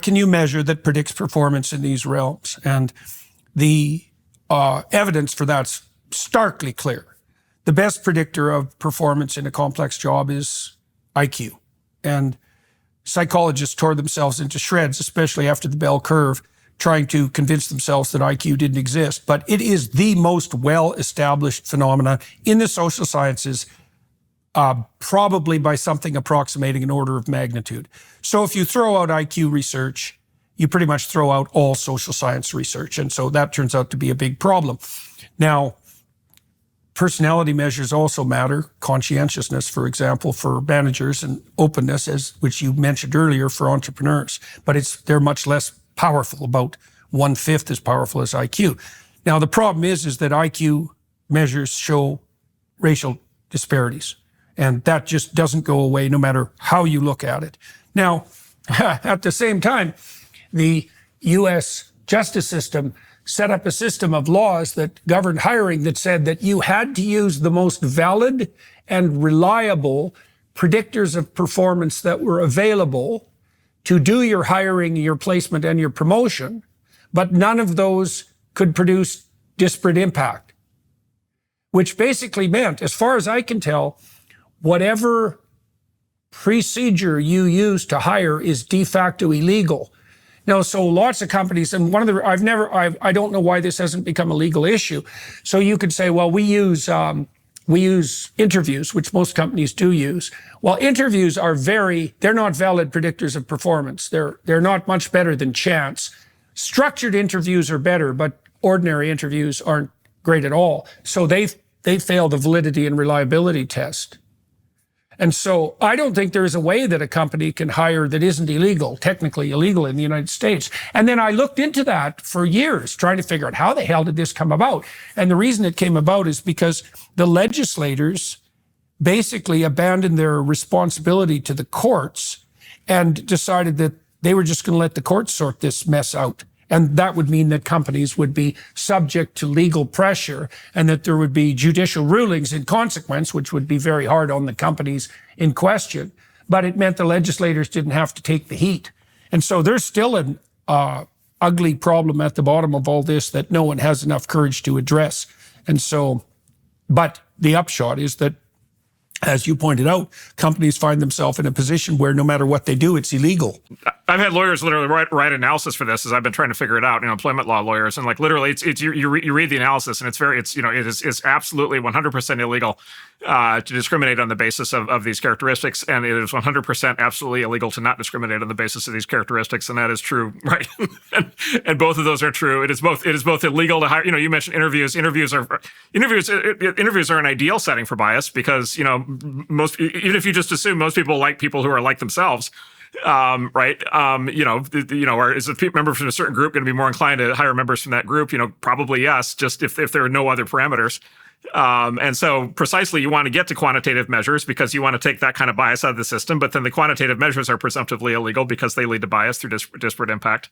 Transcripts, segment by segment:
can you measure that predicts performance in these realms? And the evidence for that's starkly clear. The best predictor of performance in a complex job is IQ. And psychologists tore themselves into shreds, especially after the bell curve, trying to convince themselves that IQ didn't exist. But it is the most well-established phenomena in the social sciences, probably by something approximating an order of magnitude. So if you throw out IQ research, you pretty much throw out all social science research. And so that turns out to be a big problem. Now, personality measures also matter. Conscientiousness, for example, for managers, and openness, which you mentioned earlier, for entrepreneurs. But they're much less powerful, about 1/5 as powerful as IQ. Now, the problem is that IQ measures show racial disparities, and that just doesn't go away no matter how you look at it. Now, at the same time, the U.S. justice system set up a system of laws that governed hiring that said that you had to use the most valid and reliable predictors of performance that were available to do your hiring, your placement, and your promotion, but none of those could produce disparate impact, which basically meant, as far as I can tell, whatever procedure you use to hire is de facto illegal. Now, so lots of companies, and I don't know why this hasn't become a legal issue. So you could say, well, we use interviews, which most companies do use. Well, interviews they're not valid predictors of performance. They're not much better than chance. Structured interviews are better, but ordinary interviews aren't great at all. So they fail the validity and reliability test. And so I don't think there is a way that a company can hire that isn't illegal, technically illegal in the United States. And then I looked into that for years, trying to figure out how the hell did this come about? And the reason it came about is because the legislators basically abandoned their responsibility to the courts and decided that they were just going to let the courts sort this mess out. And that would mean that companies would be subject to legal pressure and that there would be judicial rulings in consequence, which would be very hard on the companies in question. But it meant the legislators didn't have to take the heat. And so there's still an ugly problem at the bottom of all this that no one has enough courage to address. And so, but the upshot is that, as you pointed out, companies find themselves in a position where no matter what they do, it's illegal. I've had lawyers literally write analysis for this as I've been trying to figure it out, employment law lawyers, and like literally you read the analysis and it's absolutely 100% illegal to discriminate on the basis of these characteristics, and it is 100% absolutely illegal to not discriminate on the basis of these characteristics, and that is true, right? and both of those are true. It is both illegal to hire. You mentioned interviews. Interviews are an ideal setting for bias because most, even if you just assume most people like people who are like themselves. Right. Is a member from a certain group going to be more inclined to hire members from that group? Probably yes, just if there are no other parameters. And so precisely you want to get to quantitative measures because you want to take that kind of bias out of the system. But then the quantitative measures are presumptively illegal because they lead to bias through disparate impact.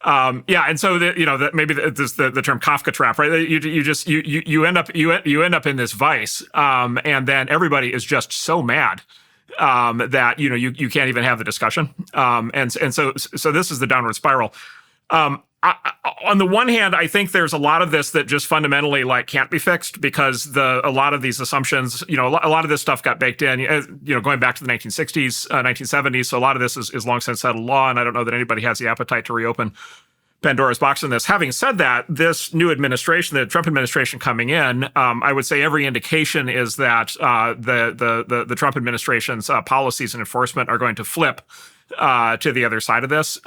And so that maybe the term Kafka trap, right? You end up in this vice, and then everybody is just so mad that you can't even have the discussion, and so this is the downward spiral. On the one hand, I think there's a lot of this that just fundamentally can't be fixed because a lot of these assumptions, a lot of this stuff got baked in, going back to the 1960s, 1970s. So a lot of this is long since settled law, and I don't know that anybody has the appetite to reopen Pandora's box in this. Having said that, this new administration, the Trump administration coming in, I would say every indication is that the Trump administration's policies and enforcement are going to flip to the other side of this.